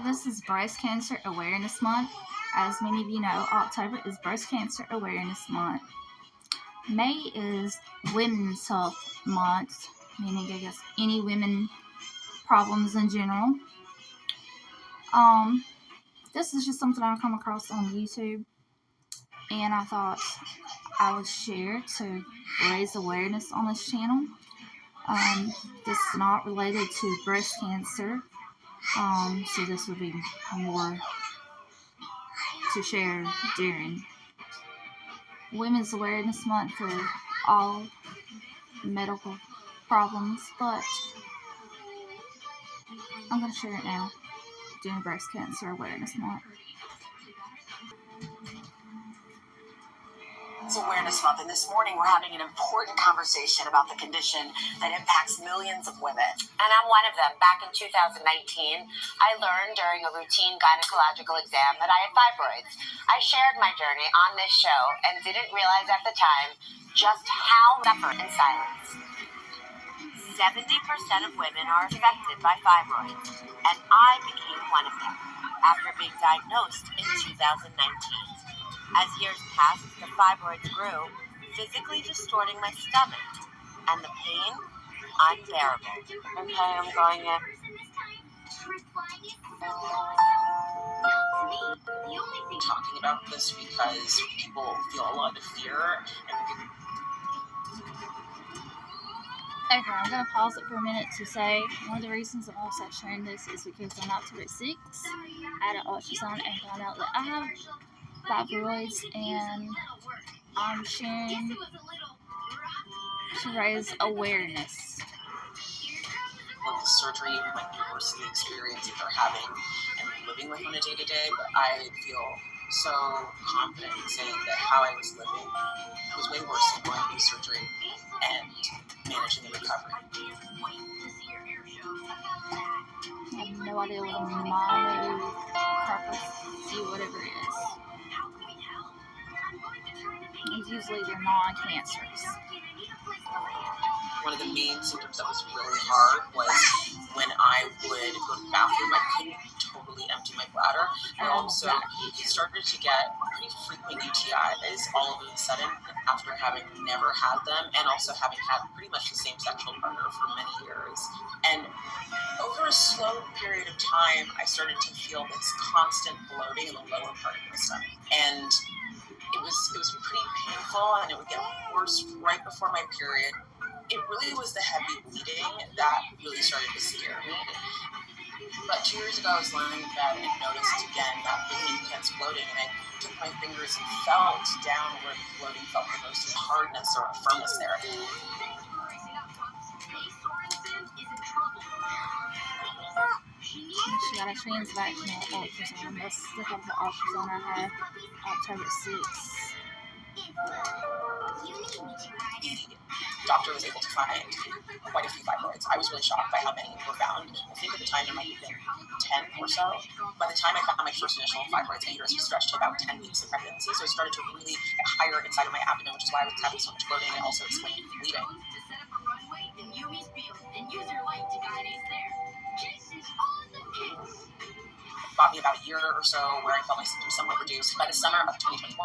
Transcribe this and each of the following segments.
This is Breast Cancer Awareness Month. As many of you know, October is Breast Cancer Awareness Month. May is Women's Health Month, meaning, I guess, any women problems in general. This is just something I come across on YouTube, and I thought I would share to raise awareness on this channel. This is not related to breast cancer, so this would be more to share during Women's Awareness Month for all medical problems, but I'm going to share it now during Breast Cancer Awareness Month. It's Awareness Month, and this morning we're having an important conversation about the condition that impacts millions of women. And I'm one of them. Back in 2019, I learned during a routine gynecological exam that I had fibroids. I shared my journey on this show and didn't realize at the time just how suffer in silence. 70% of women are affected by fibroids, and I became one of them after being diagnosed in 2019. As years passed, the fibroids grew, physically distorting my stomach, and the pain unbearable. Okay, I'm going in. Talking about this because people feel a lot of fear and Okay, I'm going to pause it for a minute to say one of the reasons I'm also sharing this is because on October 6th, I had an ultrasound and found out that I have fibroids, and I'm sharing to raise awareness. of the surgery might be worse than the experience that they're having and living with on a day-to-day, but I feel so confident in saying that how I was living was way worse than going through surgery and managing the recovery. I have no idea what a monocarpus, whatever it is. It's usually they're non-cancerous. One of the main symptoms that was really hard was when I would go to the bathroom, I couldn't totally empty my bladder. I also started to get pretty frequent UTIs all of a sudden after having never had them, and also having had pretty much the same sexual partner for many years. And over a slow period of time, I started to feel this constant bloating in the lower part of my stomach. And it was pretty painful, and it would get worse right before my period. It really was the heavy bleeding that really started to scare me. But 2 years ago, I was lying in bed and noticed again that really intense bloating, and I took my fingers and felt down where the bloating felt the most hardness or firmness there. She got a transvaginal ultrasound. That's the type of ultrasound I had October 6th. The doctor was able to find quite a few fibroids. I was really shocked by how many were found. I think at the time there might have been 10 or so. By the time I found my first initial fibroids, my uterus was stretched to about 10 weeks of pregnancy, so it started to really get higher inside of my abdomen, which is why I was having so much bloating, and also explained bleeding. It bought me about a year or so where I felt my symptoms somewhat reduced. By the summer of 2021,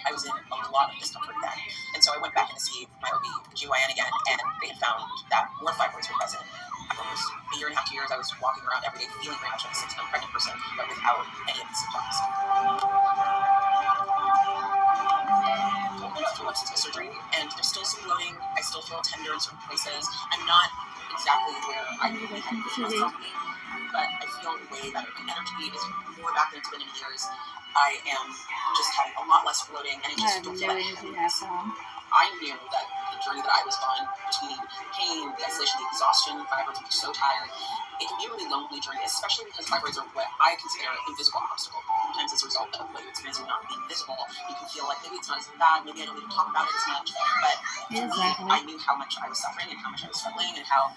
I was in a lot of discomfort again. And so I went back in to see my OB/GYN again, and they had found that more fibroids were present. After almost a year and a half, 2 years, I was walking around every day feeling very much like a 6-month pregnant person, but without any of the symptoms. About 2 months into surgery, and there's still some bloating. I still feel tender in certain places. I'm not exactly where I really had myself, but I feel way better. My energy is more back than it's been in years. I am just having a lot less bloating, and I just don't feel like I knew that the journey that I was on between pain, the isolation, the exhaustion, fibroids, I'm so tired. It can be a really lonely journey, especially because fibroids are what I consider an invisible obstacle. Sometimes as a result of what you experience not being visible, you can feel like maybe it's not as bad, maybe I don't need to talk about it as much, but to me, I knew how much I was suffering and how much I was struggling and how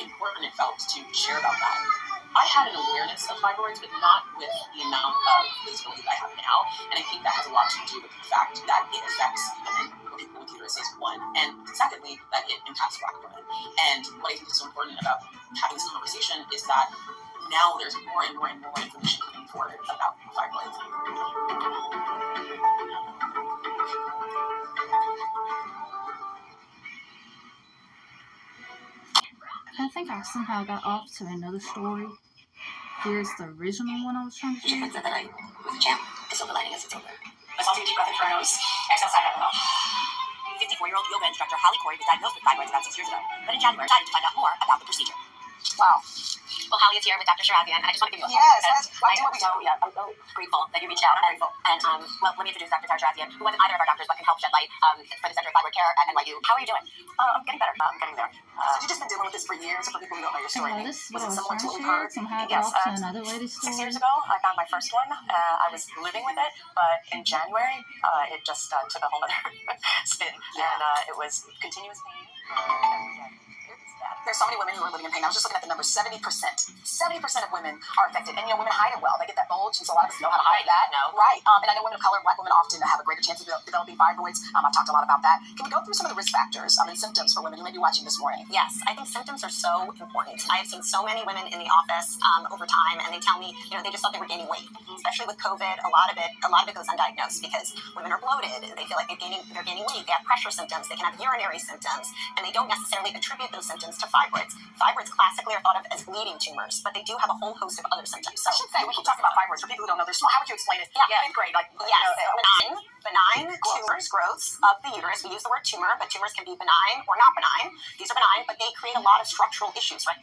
important it felt to share about that. I had an awareness of fibroids, but not with the amount of visibility that I have now, and I think that has a lot to do with the fact that it affects women or people with uterus uterus is one, and secondly, that it impacts Black women. And what I think is so important about having this conversation is that now there's more and more and more information coming forward about fibroids. I think I somehow got off to another story. Here's the original one I was trying to share. Said that I was a champ. The silver lining is it's over. Let's all take a deep breath in through our nose. Exhale, sigh out the mouth. 54-year-old yoga instructor Holly Corey was diagnosed with fibroids about 6 years ago, but in January decided to find out more about the procedure. Wow. Well, Holly is here with Dr. Shirazian, and I just want to give you a Yes, I do what we do. Yeah, I'm so grateful that you reached out. And well, let me introduce Dr. Shirazian, who wasn't either of our doctors, but can help shed light for the Center of Fibroid Care at NYU. How are you doing? I'm getting better. I'm getting there. So you've just been dealing with this for years, and for people who don't know your story, This is what was I it was similar trying to to what we've share. heard? Somehow I got Yes, off to another lady's 6 story. years ago, I found my first one. I was living with it, but in January, it just took a whole other spin, and it was continuous pain. There's so many women who are living in pain. I was just looking at the numbers. 70%. 70% of women are affected. And, women hide it well. They get that bulge, and so a lot of us know how to hide that. No. Right. And I know women of color, Black women, often have a greater chance of developing fibroids. I've talked a lot about that. Can we go through some of the risk factors and symptoms for women who may be watching this morning? Yes, I think symptoms are so important. I have seen so many women in the office over time, and they tell me, they just thought they were gaining weight. Especially with COVID, a lot of it goes undiagnosed because women are bloated. They feel like they're gaining weight. They have pressure symptoms. They can have urinary symptoms, and they don't necessarily attribute those symptoms to fibroids. Fibroids classically are thought of as bleeding tumors, but they do have a whole host of other symptoms. So I should say, we keep talking about fibroids. For people who don't know, they're small. How would you explain it? Yeah. Fifth grade, like, Benign tumors, growths of the uterus. We use the word tumor, but tumors can be benign or not benign. These are benign, but they create a lot of structural issues, right?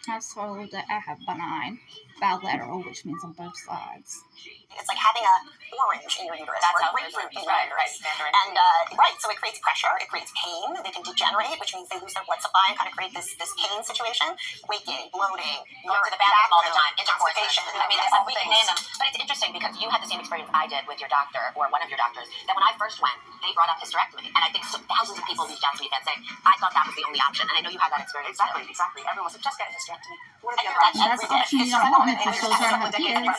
I swallowed that I have benign bilateral, which means on both sides. It's like having a orange in your uterus or a grapefruit in your uterus. And so it creates pressure, it creates pain. They can degenerate, which means they lose their blood supply and kind of create this pain situation. Weight gain, bloating, going to the bathroom all the time, intercorpation. I mean, we can name them. But it's interesting because you had the same experience I did with your doctor or one of your doctors. That when I first went, they brought up hysterectomy, and I think thousands of people reached out to me and saying, I thought that was the only option. And I know you had that experience. Exactly. Everyone said, just get a hysterectomy. What are the other That's options? the option you don't want if you're still trying to have kids.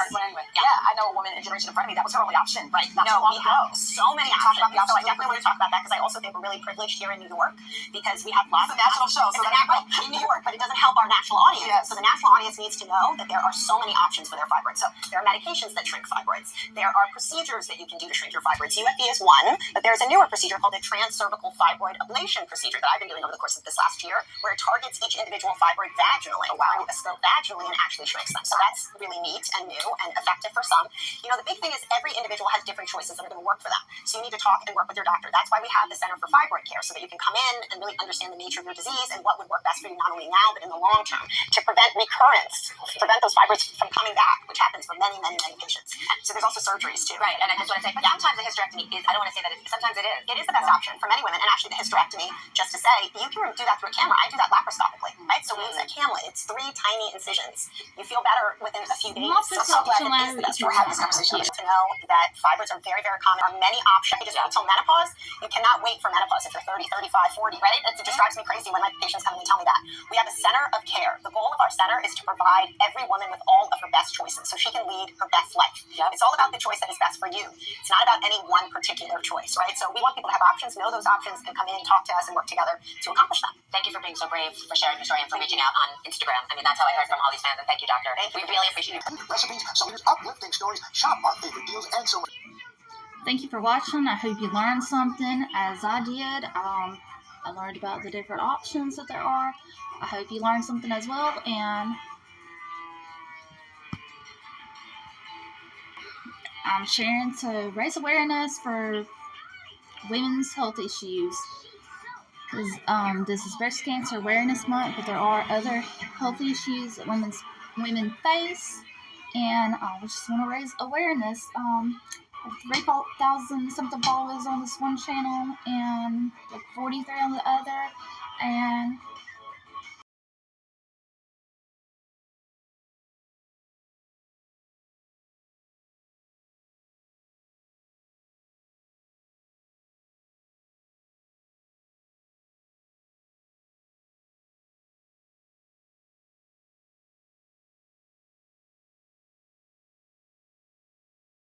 Yeah, I know a woman in generation in front of me, that was her only option. Right. No, we have so many options. So I definitely want to talk about that because I also think we're really privileged here in New York because we have lots of national show. So in New York, but it doesn't help our national audience. Yes. So the national audience needs to know that there are so many options for their fibroids. So there are medications that shrink fibroids. There are procedures that you can do to shrink your fibroids. UFE is one, but there's a newer procedure called the transcervical fibroid ablation procedure that I've been doing over the course of this last year, where it targets each individual fibroid vaginally, through a scope vaginally, and actually shrinks them. So that's really neat and new and effective for some. The big thing is every individual has different choices that are going to work for them. So you need to talk and work with your doctor. That's why we have the Center for Fibroid Care, so that you can come in and really understand the nature of your disease and what would work best for you, not only now, but in the long term, to prevent recurrence, prevent those fibroids from coming back, which happens for many, many, many patients. So there's also surgeries too. Right, and I just want to say, but sometimes the hysterectomy is, I don't want to say that sometimes it is. It is the best option for many women, and actually the hysterectomy, just to say, you can do that through a camera. I do that laparoscopically, right? So we use a camera. It's 3 tiny incisions. You feel better within a few days. Lots of So glad that this is the best we're having this conversation. To know that fibroids are very, very common. There are many options. You just wait until menopause. You cannot wait for menopause if you're 30, 35, 40, right? It just drives me crazy when my patients come in and tell me that. We have a center of care. The goal of our center is to provide every woman with all of her best choices so she can lead her best life. It's all about the choice that is best for you. It's not about any one particular choice, right? So we want people to have options, know those options, and come in, talk to us, and work together to accomplish them. Thank you for being so brave, for sharing your story, and for reaching out on Instagram. I mean, that's how I heard from all these fans, and thank you, doctor. We really appreciate it. Recipes, sellers, uplifting stories, shop our favorite deals, and so much. Thank you for watching. I hope you learned something as I did. I learned about the different options that there are. I hope you learned something as well, and I'm sharing to raise awareness for women's health issues. Because this is Breast Cancer Awareness Month, but there are other health issues that women face, and I just want to raise awareness. I have 3,000 something followers on this one channel, and like 43 on the other, and